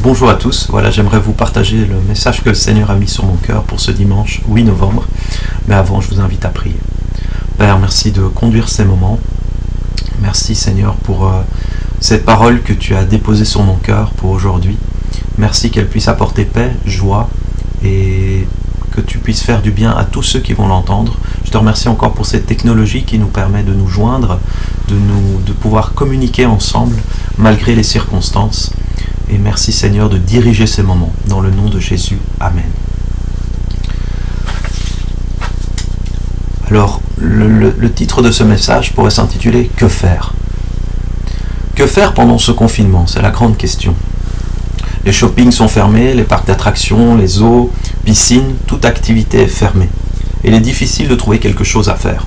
Bonjour à tous, voilà, j'aimerais vous partager le message que le Seigneur a mis sur mon cœur pour ce dimanche 8 novembre. Mais avant, je vous invite à prier. Père, merci de conduire ces moments. Merci Seigneur pour cette parole que tu as déposée sur mon cœur pour aujourd'hui. Merci qu'elle puisse apporter paix, joie et que tu puisses faire du bien à tous ceux qui vont l'entendre. Je te remercie encore pour cette technologie qui nous permet de nous joindre, de pouvoir communiquer ensemble malgré les circonstances. Et merci Seigneur de diriger ces moments. Dans le nom de Jésus. Amen. Alors, le titre de ce message pourrait s'intituler « Que faire ?» Que faire pendant ce confinement? C'est la grande question. Les shoppings sont fermés, les parcs d'attractions, les eaux, piscines, toute activité est fermée. Et il est difficile de trouver quelque chose à faire.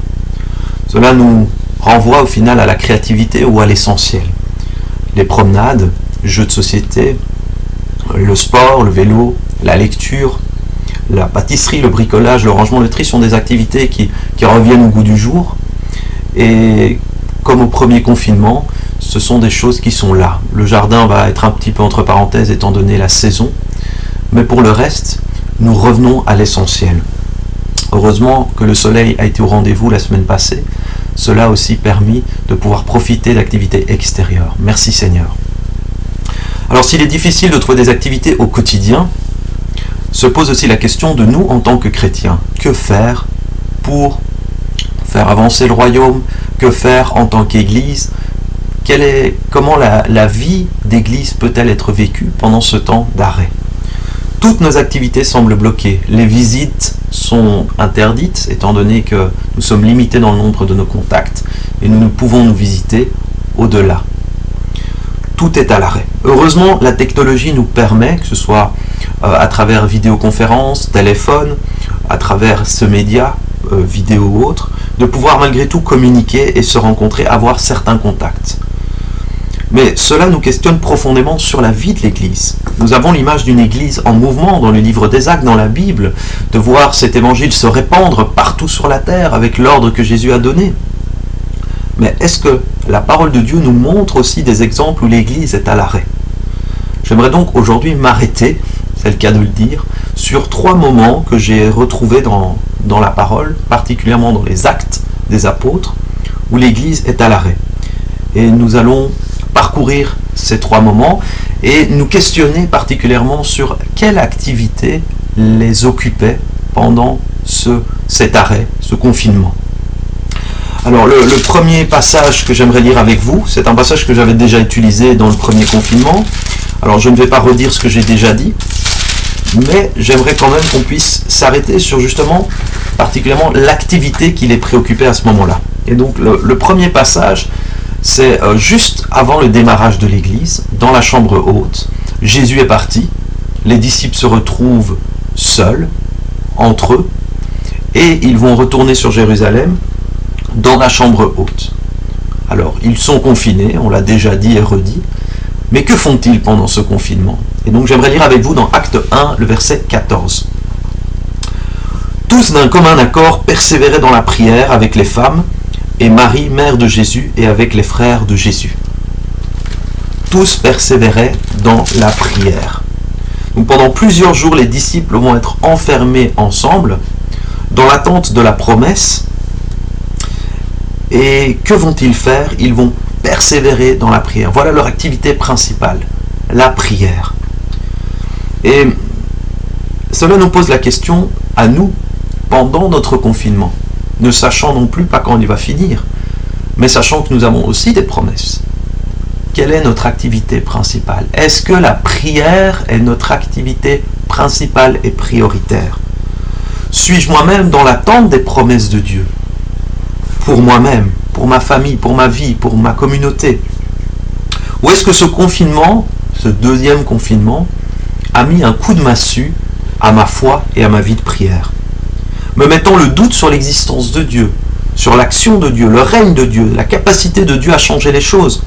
Cela nous renvoie au final à la créativité ou à l'essentiel. Les promenades, jeux de société, le sport, le vélo, la lecture, la pâtisserie, le bricolage, le rangement, le tri sont des activités qui reviennent au goût du jour. Et comme au premier confinement, ce sont des choses qui sont là. Le jardin va être un petit peu entre parenthèses étant donné la saison. Mais pour le reste, nous revenons à l'essentiel. Heureusement que le soleil a été au rendez-vous la semaine passée. Cela a aussi permis de pouvoir profiter d'activités extérieures. Merci Seigneur. Alors s'il est difficile de trouver des activités au quotidien, se pose aussi la question de nous en tant que chrétiens. Que faire pour faire avancer le royaume? Que faire en tant qu'Église? Comment la vie d'Église peut-elle être vécue pendant ce temps d'arrêt? Toutes nos activités semblent bloquées. Les visites sont interdites, étant donné que nous sommes limités dans le nombre de nos contacts, et nous ne pouvons nous visiter au-delà. Tout est à l'arrêt. Heureusement, la technologie nous permet, que ce soit à travers vidéoconférence, téléphone, à travers ce média, vidéo ou autre, de pouvoir malgré tout communiquer et se rencontrer, avoir certains contacts. Mais cela nous questionne profondément sur la vie de l'Église. Nous avons l'image d'une Église en mouvement dans le livre des Actes, dans la Bible, de voir cet évangile se répandre partout sur la terre avec l'ordre que Jésus a donné. Mais est-ce que la parole de Dieu nous montre aussi des exemples où l'Église est à l'arrêt? J'aimerais donc aujourd'hui m'arrêter, c'est le cas de le dire, sur 3 moments que j'ai retrouvés dans la parole, particulièrement dans les Actes des Apôtres, où l'Église est à l'arrêt. Et nous allons parcourir ces 3 moments et nous questionner particulièrement sur quelle activité les occupait pendant cet arrêt, ce confinement. Alors le premier passage que j'aimerais lire avec vous, c'est un passage que j'avais déjà utilisé dans le premier confinement. Alors je ne vais pas redire ce que j'ai déjà dit, mais j'aimerais quand même qu'on puisse s'arrêter sur justement, particulièrement l'activité qui les préoccupait à ce moment-là. Et donc le premier passage, c'est juste avant le démarrage de l'église, dans la chambre haute. Jésus est parti, les disciples se retrouvent seuls, entre eux, et ils vont retourner sur Jérusalem, dans la chambre haute. Alors, ils sont confinés, on l'a déjà dit et redit, mais que font-ils pendant ce confinement? Et donc j'aimerais lire avec vous dans Acte 1, le verset 14. Tous d'un commun accord persévéraient dans la prière avec les femmes, et Marie, mère de Jésus, et avec les frères de Jésus. Tous persévéraient dans la prière. Donc pendant plusieurs jours, les disciples vont être enfermés ensemble, dans l'attente de la promesse. Et que vont-ils faire? Ils vont persévérer dans la prière. Voilà leur activité principale, la prière. Et cela nous pose la question à nous, pendant notre confinement, ne sachant non plus pas quand il va finir, mais sachant que nous avons aussi des promesses. Quelle est notre activité principale? Est-ce que la prière est notre activité principale et prioritaire? Suis-je moi-même dans l'attente des promesses de Dieu? Pour moi-même, pour ma famille, pour ma vie, pour ma communauté? Ou est-ce que ce confinement, ce deuxième confinement, a mis un coup de massue à ma foi et à ma vie de prière, me mettant le doute sur l'existence de Dieu, sur l'action de Dieu, le règne de Dieu, la capacité de Dieu à changer les choses?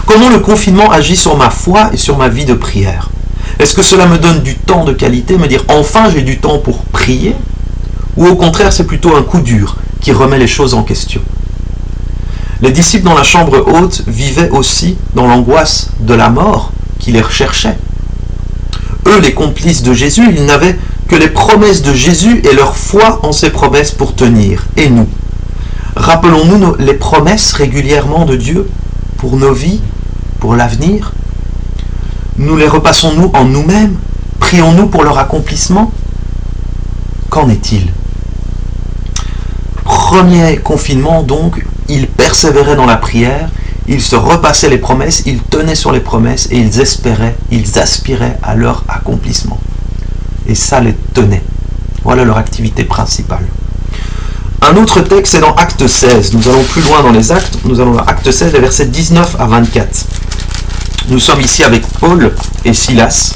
Comment le confinement agit sur ma foi et sur ma vie de prière? Est-ce que cela me donne du temps de qualité, me dire enfin j'ai du temps pour prier? Ou au contraire c'est plutôt un coup dur qui remet les choses en question? Les disciples dans la chambre haute vivaient aussi dans l'angoisse de la mort qui les recherchait. Eux, les complices de Jésus, ils n'avaient que les promesses de Jésus et leur foi en ces promesses pour tenir. Et nous, rappelons-nous les promesses régulièrement de Dieu pour nos vies, pour l'avenir? Nous les repassons-nous en nous-mêmes? Prions-nous pour leur accomplissement? Qu'en est-il? Premier confinement, donc, ils persévéraient dans la prière, ils se repassaient les promesses, ils tenaient sur les promesses et ils espéraient, ils aspiraient à leur accomplissement. Et ça les tenait. Voilà leur activité principale. Un autre texte, c'est dans Acte 16. Nous allons plus loin dans les actes. Nous allons dans Acte 16, les versets 19 à 24. Nous sommes ici avec Paul et Silas.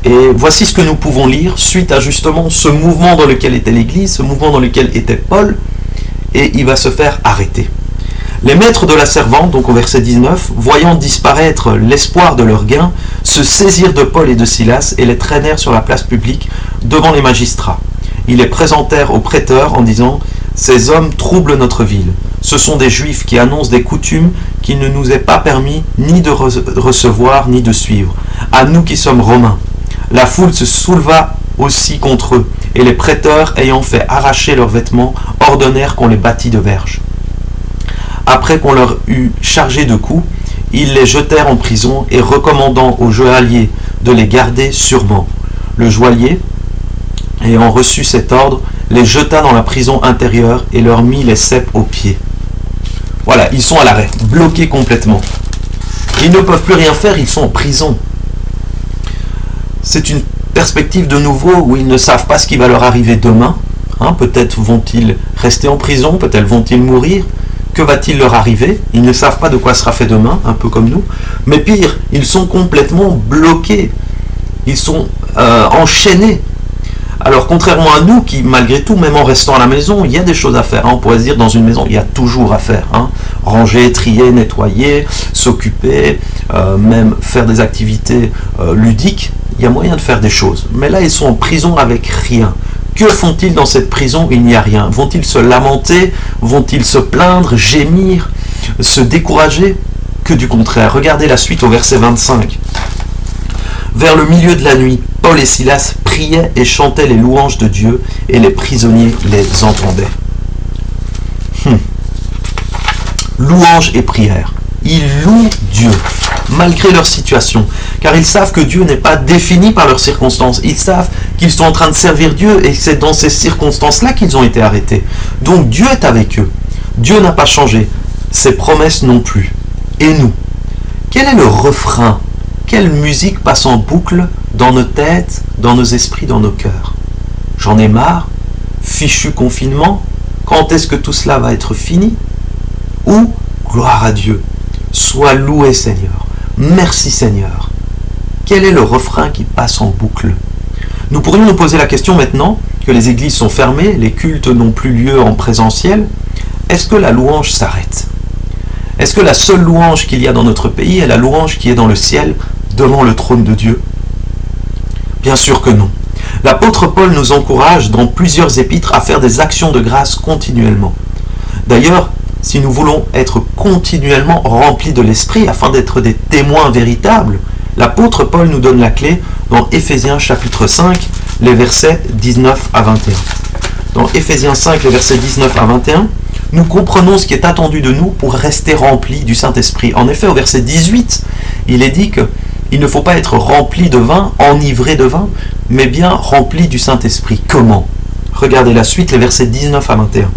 Et voici ce que nous pouvons lire suite à justement ce mouvement dans lequel était l'Église, ce mouvement dans lequel était Paul, et il va se faire arrêter. Les maîtres de la servante, donc au verset 19, voyant disparaître l'espoir de leur gain, se saisirent de Paul et de Silas et les traînèrent sur la place publique devant les magistrats. Ils les présentèrent au prêteur en disant « Ces hommes troublent notre ville. Ce sont des Juifs qui annoncent des coutumes qu'il ne nous est pas permis ni de recevoir ni de suivre. À nous qui sommes Romains. » La foule se souleva aussi contre eux, et les prêteurs, ayant fait arracher leurs vêtements, ordonnèrent qu'on les battît de verges. Après qu'on leur eut chargé de coups, ils les jetèrent en prison et recommandant au joaillier de les garder sûrement. Le joaillier, ayant reçu cet ordre, les jeta dans la prison intérieure et leur mit les ceps aux pieds. Voilà, ils sont à l'arrêt, bloqués complètement. Ils ne peuvent plus rien faire, ils sont en prison. C'est une perspective de nouveau où ils ne savent pas ce qui va leur arriver demain. Peut-être vont-ils rester en prison, peut-être vont-ils mourir. Que va-t-il leur arriver? Ils ne savent pas de quoi sera fait demain, un peu comme nous. Mais pire, ils sont complètement bloqués. Ils sont enchaînés. Alors contrairement à nous qui, malgré tout, même en restant à la maison, il y a des choses à faire. On pourrait se dire, dans une maison, il y a toujours à faire. Ranger, trier, nettoyer, s'occuper, même faire des activités ludiques. Il y a moyen de faire des choses. Mais là, ils sont en prison avec rien. Que font-ils dans cette prison? Il n'y a rien. Vont-ils se lamenter? Vont-ils se plaindre, gémir, se décourager? Que du contraire. Regardez la suite au verset 25. Vers le milieu de la nuit, Paul et Silas priaient et chantaient les louanges de Dieu, et les prisonniers les entendaient. Louanges et prières. Ils louent Dieu, malgré leur situation, car ils savent que Dieu n'est pas défini par leurs circonstances. Ils savent qu'ils sont en train de servir Dieu, et c'est dans ces circonstances-là qu'ils ont été arrêtés. Donc Dieu est avec eux. Dieu n'a pas changé. Ses promesses non plus. Et nous? Quel est le refrain? Quelle musique passe en boucle dans nos têtes, dans nos esprits, dans nos cœurs? J'en ai marre. Fichu confinement. Quand est-ce que tout cela va être fini? Ou gloire à Dieu. Sois loué Seigneur. Merci Seigneur. Quel est le refrain qui passe en boucle? Nous pourrions nous poser la question maintenant que les églises sont fermées, les cultes n'ont plus lieu en présentiel. Est-ce que la louange s'arrête? Est-ce que la seule louange qu'il y a dans notre pays est la louange qui est dans le ciel, devant le trône de Dieu? Bien sûr que non. L'apôtre Paul nous encourage dans plusieurs épîtres à faire des actions de grâce continuellement. D'ailleurs, si nous voulons être continuellement remplis de l'Esprit afin d'être des témoins véritables, l'apôtre Paul nous donne la clé dans Éphésiens chapitre 5, les versets 19 à 21. Dans Éphésiens 5, les versets 19 à 21, nous comprenons ce qui est attendu de nous pour rester remplis du Saint-Esprit. En effet, au verset 18, il est dit qu'il ne faut pas être rempli de vin, enivré de vin, mais bien rempli du Saint-Esprit. Comment? Regardez la suite, les versets 19 à 21.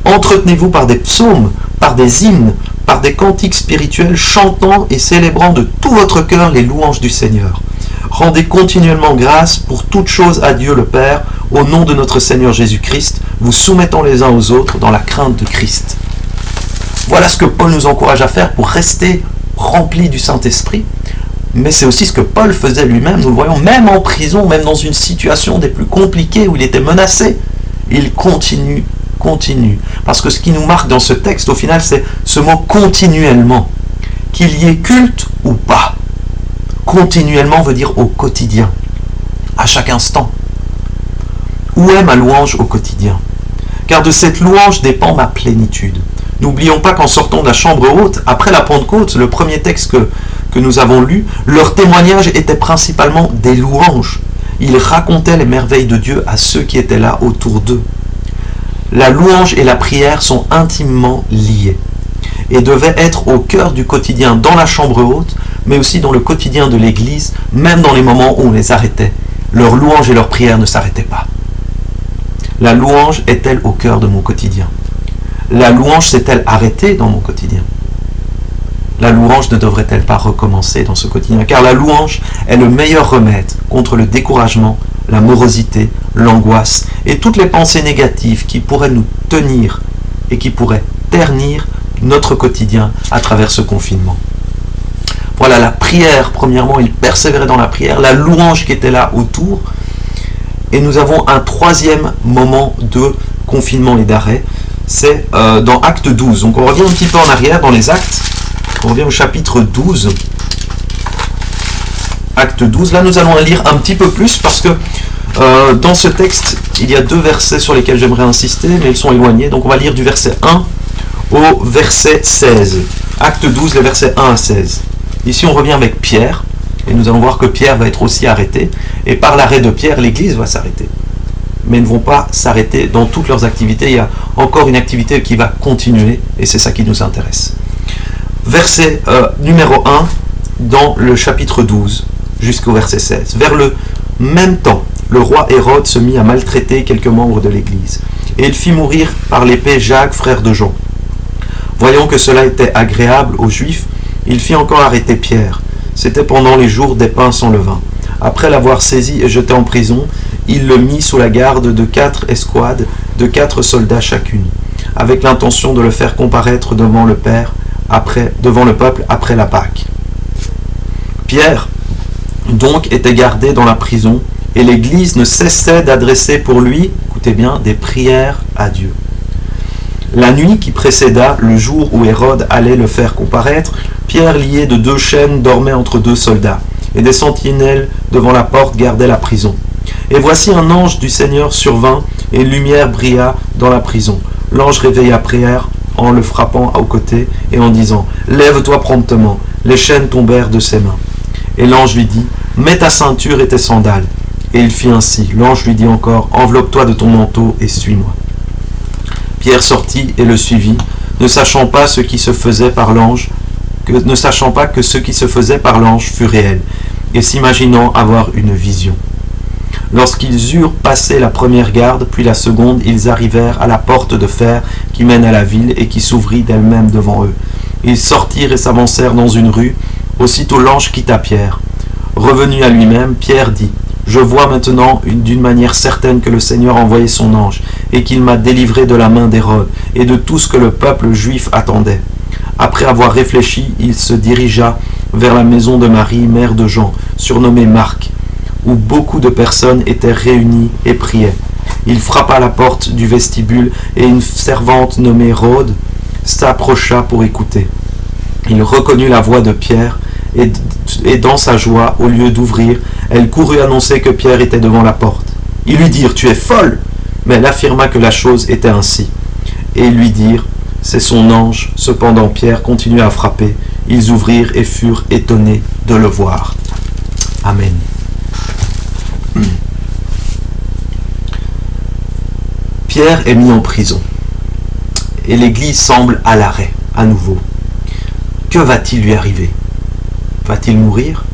Entretenez-vous par des psaumes, par des hymnes, par des cantiques spirituels, chantant et célébrant de tout votre cœur les louanges du Seigneur. Rendez continuellement grâce pour toutes choses à Dieu le Père, au nom de notre Seigneur Jésus-Christ, vous soumettant les uns aux autres dans la crainte de Christ. Voilà ce que Paul nous encourage à faire pour rester remplis du Saint-Esprit. Mais c'est aussi ce que Paul faisait lui-même, nous le voyons, même en prison, même dans une situation des plus compliquées où il était menacé. Il continue. Parce que ce qui nous marque dans ce texte, au final, c'est ce mot continuellement. Qu'il y ait culte ou pas. Continuellement veut dire au quotidien, à chaque instant. Où est ma louange au quotidien? Car de cette louange dépend ma plénitude. N'oublions pas qu'en sortant de la chambre haute, après la Pentecôte, le premier texte que que nous avons lus, leur témoignage était principalement des louanges. Ils racontaient les merveilles de Dieu à ceux qui étaient là autour d'eux. La louange et la prière sont intimement liées et devaient être au cœur du quotidien dans la chambre haute, mais aussi dans le quotidien de l'Église, même dans les moments où on les arrêtait. Leur louange et leur prière ne s'arrêtaient pas. La louange est-elle au cœur de mon quotidien? La louange s'est-elle arrêtée dans mon quotidien? La louange ne devrait-elle pas recommencer dans ce quotidien? Car la louange est le meilleur remède contre le découragement, la morosité, l'angoisse et toutes les pensées négatives qui pourraient nous tenir et qui pourraient ternir notre quotidien à travers ce confinement. Voilà, la prière, premièrement, il persévérait dans la prière, la louange qui était là autour, et nous avons un troisième moment de confinement et d'arrêt, c'est dans Acte 12. Donc on revient un petit peu en arrière dans les Actes, on revient au chapitre 12, Acte 12, là nous allons lire un petit peu plus parce que dans ce texte, il y a deux versets sur lesquels j'aimerais insister, mais ils sont éloignés, donc on va lire du verset 1 au verset 16. Acte 12, les versets 1 à 16. Ici, on revient avec Pierre, et nous allons voir que Pierre va être aussi arrêté, et par l'arrêt de Pierre, l'Église va s'arrêter. Mais ils ne vont pas s'arrêter dans toutes leurs activités, il y a encore une activité qui va continuer, et c'est ça qui nous intéresse. Verset numéro 1, dans le chapitre 12, jusqu'au verset 16. Vers le même temps, le roi Hérode se mit à maltraiter quelques membres de l'Église, et il fit mourir par l'épée Jacques, frère de Jean. Voyant que cela était agréable aux Juifs, il fit encore arrêter Pierre. C'était pendant les jours des pains sans levain. Après l'avoir saisi et jeté en prison, il le mit sous la garde de 4 escouades, de 4 soldats chacune, avec l'intention de le faire comparaître devant le peuple après la Pâque. Pierre, donc, était gardé dans la prison, et l'Église ne cessait d'adresser pour lui, écoutez bien, des prières à Dieu. La nuit qui précéda le jour où Hérode allait le faire comparaître, Pierre, lié de 2 chaînes, dormait entre 2 soldats, et des sentinelles devant la porte gardaient la prison. Et voici un ange du Seigneur survint, et une lumière brilla dans la prison. L'ange réveilla Pierre en le frappant au côté, et en disant « Lève-toi promptement ». Les chaînes tombèrent de ses mains. Et l'ange lui dit « Mets ta ceinture et tes sandales ». Et il fit ainsi. L'ange lui dit encore « Enveloppe-toi de ton manteau et suis-moi ». Pierre sortit et le suivit, ne sachant pas que ce qui se faisait par l'ange fut réel, et s'imaginant avoir une vision. Lorsqu'ils eurent passé la première garde, puis la seconde, ils arrivèrent à la porte de fer qui mène à la ville et qui s'ouvrit d'elle-même devant eux. Ils sortirent et s'avancèrent dans une rue. Aussitôt l'ange quitta Pierre. Revenu à lui-même, Pierre dit « Je vois maintenant d'une manière certaine que le Seigneur a envoyé son ange, et qu'il m'a délivré de la main d'Hérode, et de tout ce que le peuple juif attendait. » Après avoir réfléchi, il se dirigea vers la maison de Marie, mère de Jean, surnommée Marc, où beaucoup de personnes étaient réunies et priaient. Il frappa à la porte du vestibule, et une servante nommée Rhode s'approcha pour écouter. Il reconnut la voix de Pierre, et dans sa joie, au lieu d'ouvrir, elle courut annoncer que Pierre était devant la porte. Ils lui dirent « Tu es folle !» Mais elle affirma que la chose était ainsi. Et ils lui dirent « C'est son ange !» Cependant Pierre continua à frapper. Ils ouvrirent et furent étonnés de le voir. Amen. Pierre est mis en prison. Et l'Église semble à l'arrêt, à nouveau. Que va-t-il lui arriver? Va-t-il mourir?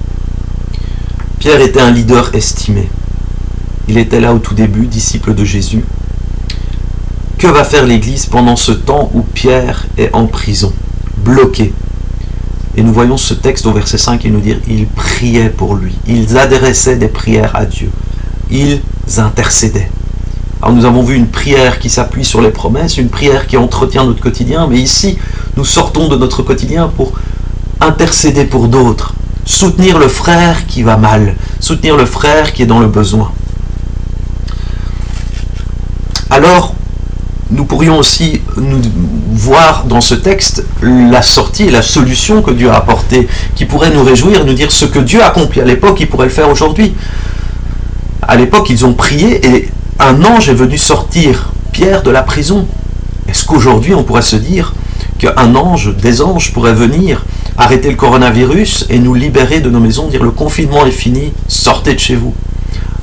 Pierre était un leader estimé. Il était là au tout début, disciple de Jésus. Que va faire l'Église pendant ce temps où Pierre est en prison, bloqué? Et nous voyons ce texte au verset 5, il nous dit, ils priaient pour lui. Ils adressaient des prières à Dieu. Ils intercédaient. Alors nous avons vu une prière qui s'appuie sur les promesses, une prière qui entretient notre quotidien, mais ici, nous sortons de notre quotidien pour intercéder pour d'autres, soutenir le frère qui va mal, soutenir le frère qui est dans le besoin. Alors, nous pourrions aussi nous voir dans ce texte la sortie et la solution que Dieu a apportée, qui pourrait nous réjouir et nous dire ce que Dieu a accompli à l'époque, il pourrait le faire aujourd'hui. À l'époque, ils ont prié et un ange est venu sortir Pierre de la prison. Est-ce qu'aujourd'hui, on pourrait se dire qu'un ange, des anges pourraient venir arrêter le coronavirus et nous libérer de nos maisons, dire le confinement est fini, sortez de chez vous.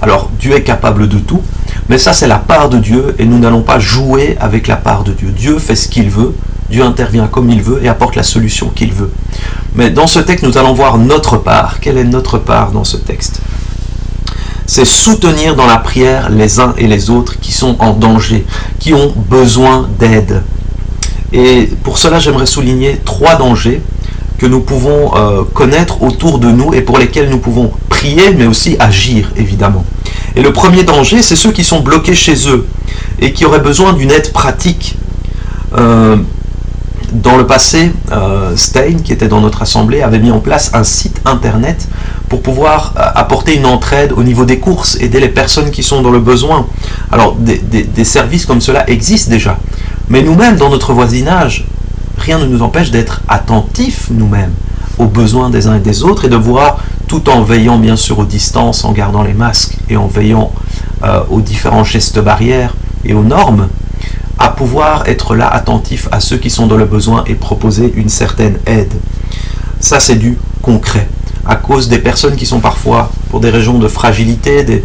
Alors Dieu est capable de tout, mais ça c'est la part de Dieu et nous n'allons pas jouer avec la part de Dieu. Dieu fait ce qu'il veut, Dieu intervient comme il veut et apporte la solution qu'il veut. Mais dans ce texte, nous allons voir notre part. Quelle est notre part dans ce texte? C'est soutenir dans la prière les uns et les autres qui sont en danger, qui ont besoin d'aide. Et pour cela, j'aimerais souligner 3 dangers que nous pouvons connaître autour de nous et pour lesquels nous pouvons prier, mais aussi agir, évidemment. Et le premier danger, c'est ceux qui sont bloqués chez eux et qui auraient besoin d'une aide pratique. Dans le passé, Stein, qui était dans notre assemblée, avait mis en place un site internet pour pouvoir apporter une entraide au niveau des courses, aider les personnes qui sont dans le besoin. Alors, des services comme cela existent déjà. Mais nous-mêmes, dans notre voisinage, rien ne nous empêche d'être attentifs nous-mêmes aux besoins des uns et des autres et de voir, tout en veillant bien sûr aux distances, en gardant les masques et en veillant aux différents gestes barrières et aux normes, à pouvoir être là attentif à ceux qui sont dans le besoin et proposer une certaine aide. Ça, c'est du concret. À cause des personnes qui sont parfois, pour des raisons de fragilité,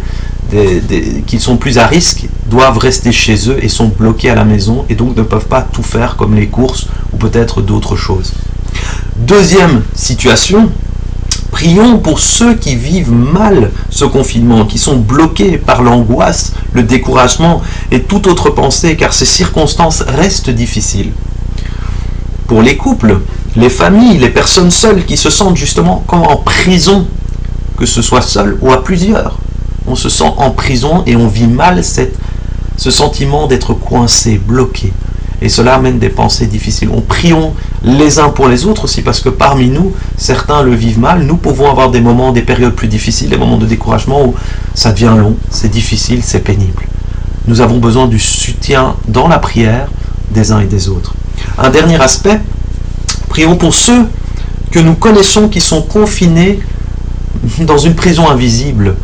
qui sont plus à risque, doivent rester chez eux et sont bloqués à la maison et donc ne peuvent pas tout faire comme les courses ou peut-être d'autres choses. Deuxième situation, prions pour ceux qui vivent mal ce confinement, qui sont bloqués par l'angoisse, le découragement et toute autre pensée, car ces circonstances restent difficiles. Pour les couples, les familles, les personnes seules qui se sentent justement comme en prison, que ce soit seul ou à plusieurs. On se sent en prison et on vit mal ce sentiment d'être coincé, bloqué. Et cela amène des pensées difficiles. On prions les uns pour les autres aussi, parce que parmi nous, certains le vivent mal. Nous pouvons avoir des moments, des périodes plus difficiles, des moments de découragement où ça devient long, c'est difficile, c'est pénible. Nous avons besoin du soutien dans la prière des uns et des autres. Un dernier aspect, prions pour ceux que nous connaissons qui sont confinés dans une prison invisible.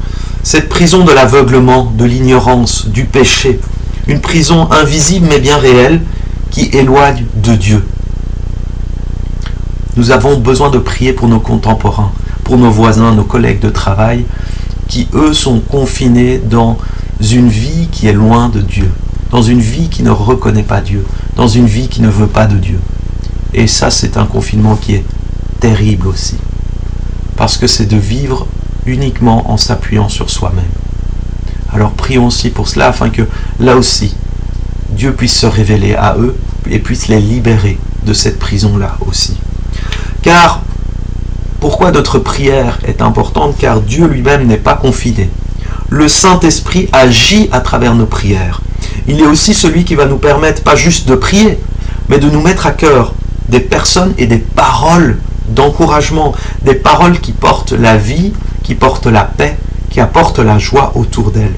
Cette prison de l'aveuglement, de l'ignorance, du péché. Une prison invisible mais bien réelle qui éloigne de Dieu. Nous avons besoin de prier pour nos contemporains, pour nos voisins, nos collègues de travail, qui eux sont confinés dans une vie qui est loin de Dieu, dans une vie qui ne reconnaît pas Dieu, dans une vie qui ne veut pas de Dieu. Et ça, c'est un confinement qui est terrible aussi, parce que c'est de vivre uniquement en s'appuyant sur soi-même. Alors prions aussi pour cela, afin que là aussi, Dieu puisse se révéler à eux et puisse les libérer de cette prison-là aussi. Car, pourquoi notre prière est importante? Car Dieu lui-même n'est pas confiné. Le Saint-Esprit agit à travers nos prières. Il est aussi celui qui va nous permettre, pas juste de prier, mais de nous mettre à cœur des personnes et des paroles d'encouragement, des paroles qui portent la vie, qui portent la paix, qui apportent la joie autour d'elles.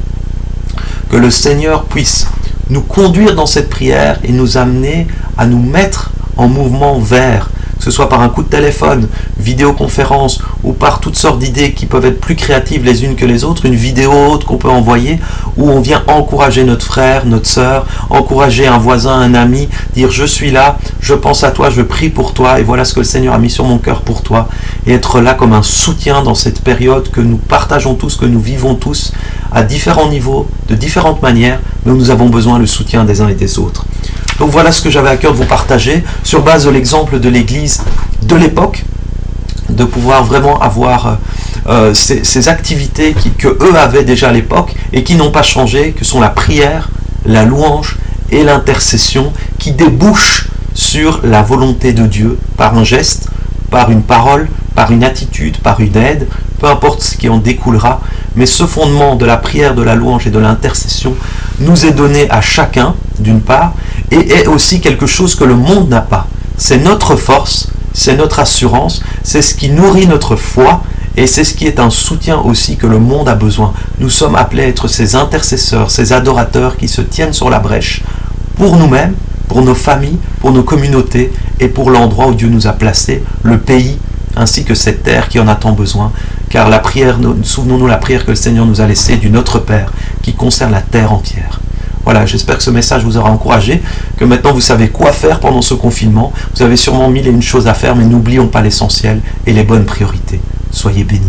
Que le Seigneur puisse nous conduire dans cette prière et nous amener à nous mettre en mouvement vers, que ce soit par un coup de téléphone, vidéoconférence ou par toutes sortes d'idées qui peuvent être plus créatives les unes que les autres, une vidéo haute qu'on peut envoyer où on vient encourager notre frère, notre sœur, encourager un voisin, un ami, dire je suis là, je pense à toi, je prie pour toi et voilà ce que le Seigneur a mis sur mon cœur pour toi, et être là comme un soutien dans cette période que nous partageons tous, que nous vivons tous à différents niveaux, de différentes manières, mais où nous avons besoin du soutien des uns et des autres. Donc voilà ce que j'avais à cœur de vous partager sur base de l'exemple de l'Église de l'époque, de pouvoir vraiment avoir ces activités que eux avaient déjà à l'époque et qui n'ont pas changé, que sont la prière, la louange et l'intercession, qui débouchent sur la volonté de Dieu par un geste, par une parole, par une attitude, par une aide, peu importe ce qui en découlera, mais ce fondement de la prière, de la louange et de l'intercession nous est donné à chacun, d'une part, et est aussi quelque chose que le monde n'a pas. C'est notre force, c'est notre assurance, c'est ce qui nourrit notre foi, et c'est ce qui est un soutien aussi que le monde a besoin. Nous sommes appelés à être ces intercesseurs, ces adorateurs qui se tiennent sur la brèche pour nous-mêmes, pour nos familles, pour nos communautés et pour l'endroit où Dieu nous a placés, le pays, ainsi que cette terre qui en a tant besoin. Car la prière, souvenons-nous la prière que le Seigneur nous a laissée du Notre Père, qui concerne la terre entière. Voilà, j'espère que ce message vous aura encouragé, que maintenant vous savez quoi faire pendant ce confinement. Vous avez sûrement mille et une choses à faire, mais n'oublions pas l'essentiel et les bonnes priorités. Soyez bénis.